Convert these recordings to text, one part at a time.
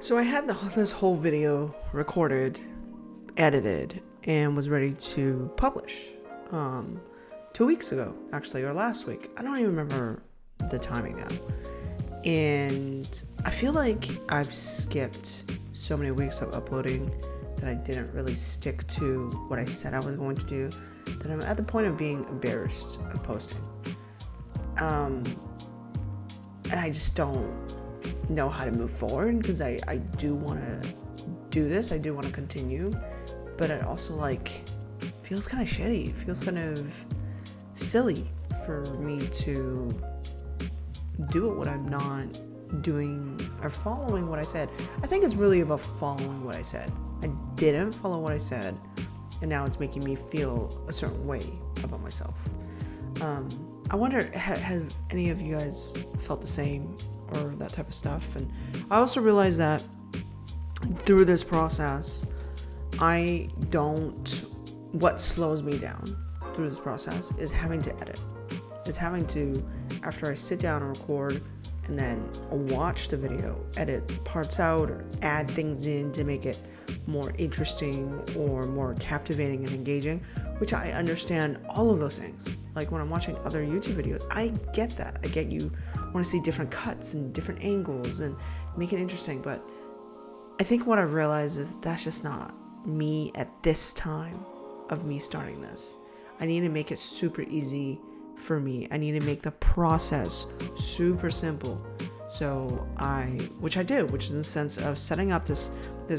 So I had this whole video recorded, edited, and was ready to publish 2 weeks ago, actually, or last week. I don't even remember the timing now. And I feel like I've skipped so many weeks of uploading that I didn't really stick to what I said I was going to do, that I'm at the point of being embarrassed of posting. And I just don't know how to move forward, because I do want to do this. I do want to continue, but it also feels kind of shitty. It feels kind of silly for me to do it when I'm not doing or following what I said. I think it's really about following what I said. I didn't follow what I said, and now it's making me feel a certain way about myself. I wonder, have any of you guys felt the same or that type of stuff? And I also realized that through this process, what slows me down through this process is having to edit. Is having to, after I sit down and record and then watch the video, edit parts out or add things in to make it more interesting or more captivating and engaging, which I understand all of those things. Like when I'm watching other YouTube videos, I get that. I get you want to see different cuts and different angles and make it interesting. But I think what I've realized is that's just not me at this time of me starting this. I need to make it super easy for me. I need to make the process super simple. So which I did, which is in the sense of setting up this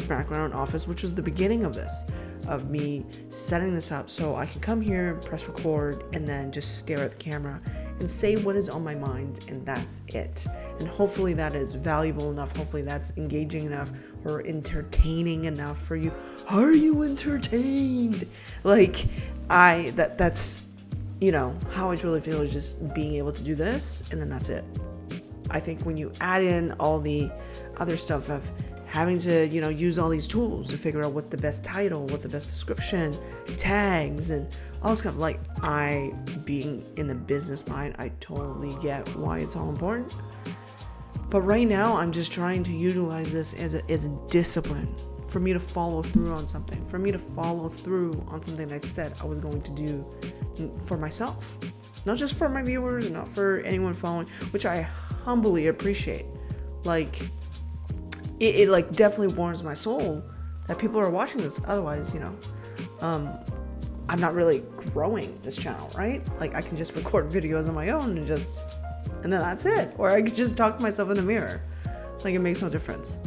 background office, which was the beginning of this, of me setting this up so I can come here, press record, and then just stare at the camera and say what is on my mind, and that's it. And hopefully that is valuable enough. Hopefully that's engaging enough or entertaining enough for you. Are you entertained? That's how I truly feel, is just being able to do this, and then that's it. I think when you add in all the other stuff of having to, use all these tools to figure out what's the best title, what's the best description, tags, and all this kind of being in the business mind, I totally get why it's all important. But right now, I'm just trying to utilize this as a discipline for me to follow through on something, that I said I was going to do for myself. Not just for my viewers, not for anyone following, which I humbly appreciate. It definitely warms my soul that people are watching this. Otherwise, I'm not really growing this channel, right? I can just record videos on my own and then that's it. Or I could just talk to myself in the mirror. It makes no difference.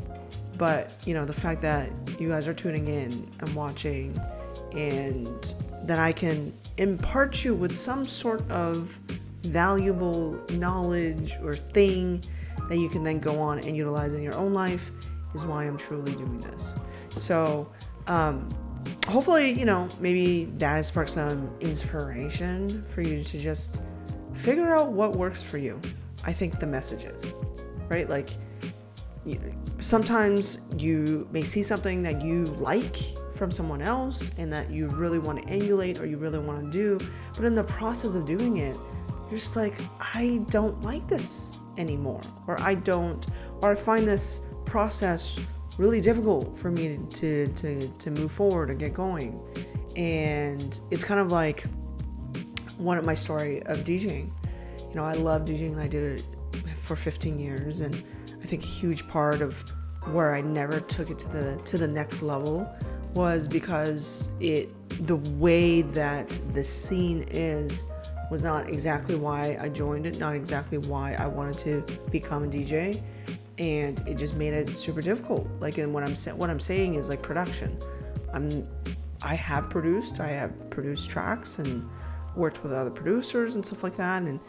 But, the fact that you guys are tuning in and watching, and that I can impart you with some sort of valuable knowledge or thing that you can then go on and utilize in your own life, is why I'm truly doing this. So hopefully, maybe that has sparked some inspiration for you to just figure out what works for you. I think the message is, right? Sometimes you may see something that you like from someone else and that you really want to emulate or you really want to do, but in the process of doing it, you're just I don't like this anymore, or I find this process really difficult for me to move forward and get going. And it's kind of like one of my story of DJing. I love DJing, and I did it for 15 years, and I think a huge part of where I never took it to the next level was because the way that the scene was not exactly why I joined it, not exactly why I wanted to become a DJ, and it just made it super difficult. And what I'm saying is production. I have produced tracks and worked with other producers and stuff like that, and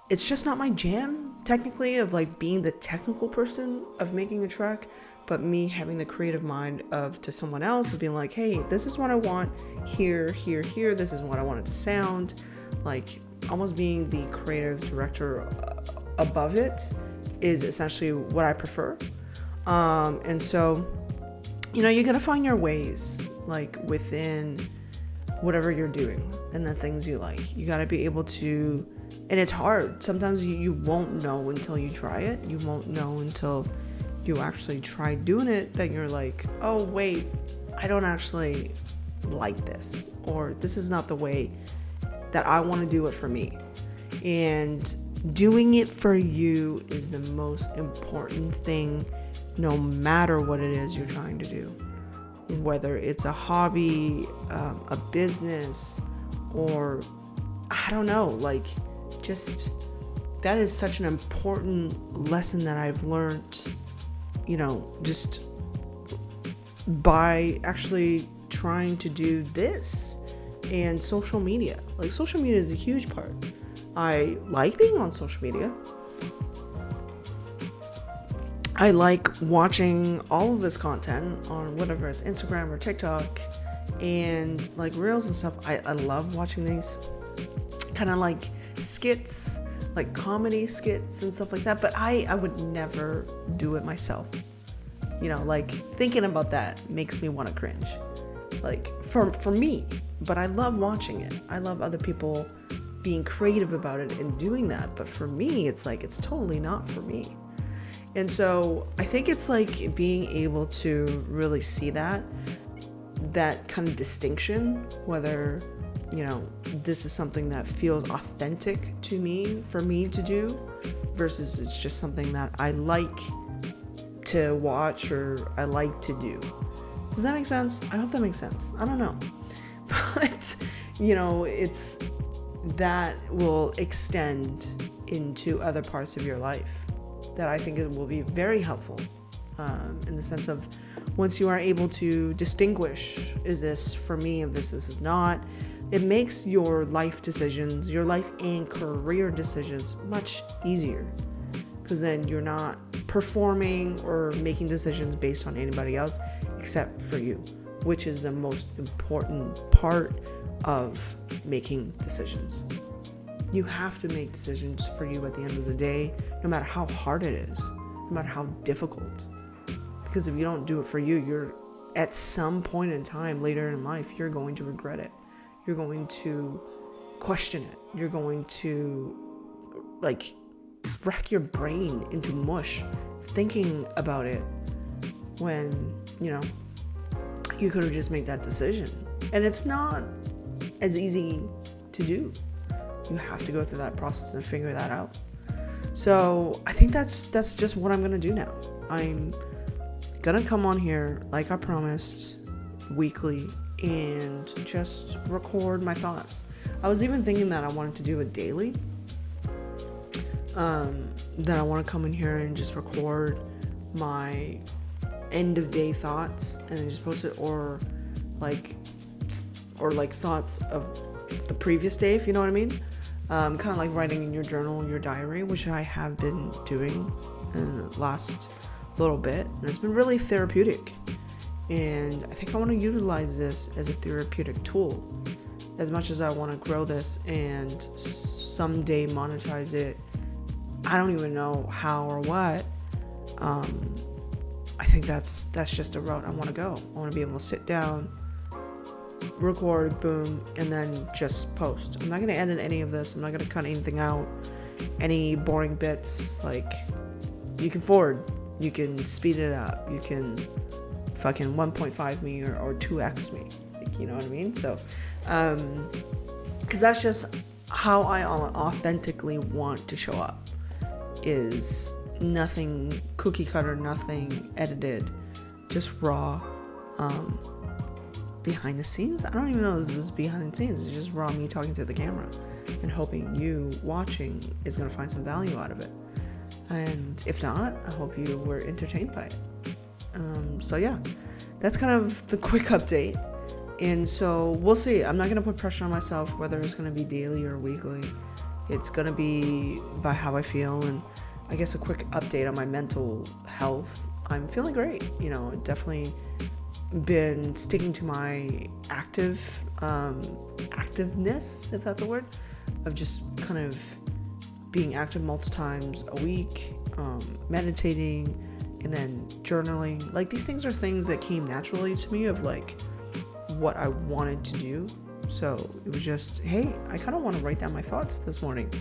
it's just not my jam technically, of being the technical person of making a track, but me having the creative mind to someone else, of being hey, this is what I want here, this is what I want it to sound almost being the creative director above it is essentially what I prefer. And so, you gotta find your ways, within whatever you're doing and the things you like. You gotta be able to, and it's hard. Sometimes you won't know until you try it. You won't know until you actually try doing it, then you're like, oh wait, I don't actually like this, or this is not the way that I want to do it for me. And doing it for you is the most important thing, no matter what it is you're trying to do. Whether it's a hobby, a business, or I don't know, like, just that is such an important lesson that I've learned, just by actually trying to do this. And social media. Like, social media is a huge part. I like being on social media. I like watching all of this content on whatever it's Instagram or TikTok and like reels and stuff. I love watching these kind of like skits, like comedy skits and stuff like that. But I would never do it myself. Like thinking about that makes me want to cringe. Like for me, but I love watching it. I love other people being creative about it and doing that. But for me, it's like, it's totally not for me. And so I think it's like being able to really see that kind of distinction, whether, this is something that feels authentic to me, for me to do, versus it's just something that I like to watch or I like to do. Does that make sense? I hope that makes sense. I don't know. But, it's that will extend into other parts of your life that I think it will be very helpful in the sense of once you are able to distinguish, is this for me, if this is not, it makes your life decisions, your life and career decisions much easier, because then you're not performing or making decisions based on anybody else except for you, which is the most important part of making decisions. You have to make decisions for you at the end of the day, no matter how hard it is, no matter how difficult. Because if you don't do it for you, you're at some point in time later in life, you're going to regret it. You're going to question it. You're going to like rack your brain into mush thinking about it when, you could have just made that decision. And it's not as easy to do. You have to go through that process and figure that out. So I think that's just what I'm going to do now. I'm going to come on here, like I promised, weekly, and just record my thoughts. I was even thinking that I wanted to do it daily. That I want to come in here and just record my end of day thoughts and then just post it, or like thoughts of the previous day, if you know what I mean. Kind of like writing in your journal, your diary, which I have been doing in the last little bit, and it's been really therapeutic. And I think I want to utilize this as a therapeutic tool as much as I want to grow this and someday monetize it. I don't even know how or what. I think that's just a route I want to go. I want to be able to sit down, record, boom, and then just post. I'm not going to edit any of this. I'm not going to cut anything out, any boring bits. Like, you can forward, you can speed it up, you can fucking 1.5 me or 2x me, like, you know what I mean? So because that's just how I authentically want to show up, is nothing cookie cutter, nothing edited, just raw. Behind the scenes, I don't even know if this is behind the scenes. It's just raw me talking to the camera and hoping you watching is going to find some value out of it. And if not, I hope you were entertained by it. So yeah, that's kind of the quick update. And so we'll see. I'm not going to put pressure on myself whether it's going to be daily or weekly. It's going to be by how I feel, and I guess a quick update on my mental health. I'm feeling great. Definitely been sticking to my activeness, if that's a word, of just kind of being active multiple times a week, meditating, and then journaling. Like, these things are things that came naturally to me of like what I wanted to do. So it was just, hey, I kind of want to write down my thoughts this morning.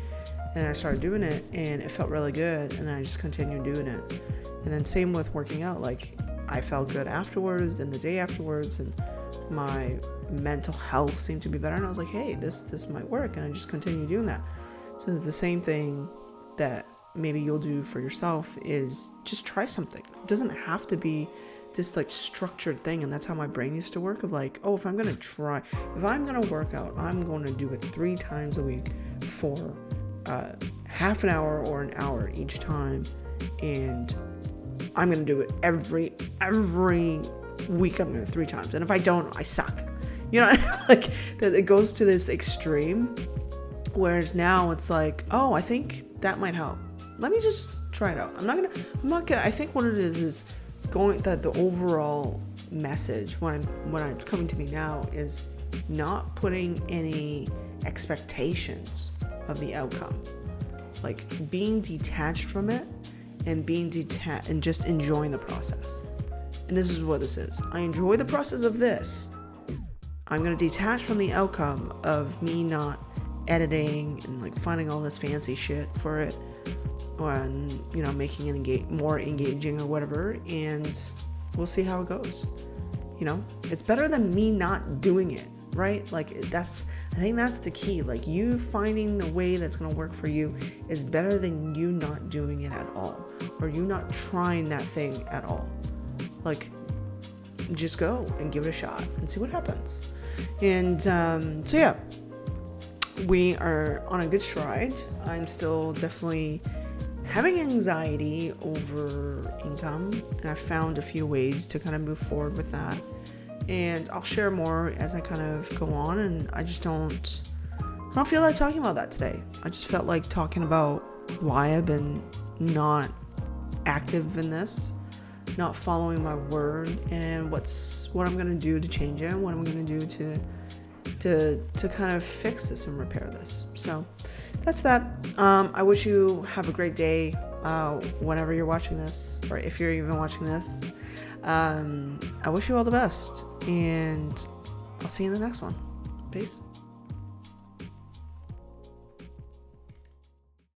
And I started doing it, and it felt really good, and I just continued doing it. And then same with working out. Like, I felt good afterwards and the day afterwards, and my mental health seemed to be better. And I was like, hey, this might work. And I just continue doing that. So it's the same thing that maybe you'll do for yourself, is just try something. It doesn't have to be this like structured thing. And that's how my brain used to work, of like, oh, if I'm going to work out, I'm going to do it 3 times a week for half an hour or an hour each time. And I'm going to do it every week. I'm going to 3 times. And if I don't, I suck. You know, like that it goes to this extreme. Whereas now it's like, oh, I think that might help. Let me just try it out. I'm not gonna, I think what it is going, that the overall message when it's coming to me now is not putting any expectations of the outcome. Like being detached from it and and just enjoying the process. And this is what this is. I enjoy the process of this. I'm going to detach from the outcome of me not editing and like finding all this fancy shit for it, or you know, making it more engaging or whatever, and we'll see how it goes. You know, it's better than me not doing it, right? Like I think that's the key. Like you finding the way that's going to work for you is better than you not doing it at all, or you not trying that thing at all. Like just go and give it a shot and see what happens. And so yeah, we are on a good stride. I'm still definitely having anxiety over income, and I found a few ways to kind of move forward with that. And I'll share more as I kind of go on. And I don't feel like talking about that today. I just felt like talking about why I've been not active in this, not following my word, and what I'm going to do to change it, and what I'm going to do to kind of fix this and repair this. So that's that. I wish you have a great day whenever you're watching this, or if you're even watching this. I wish you all the best, and I'll see you in the next one. Peace.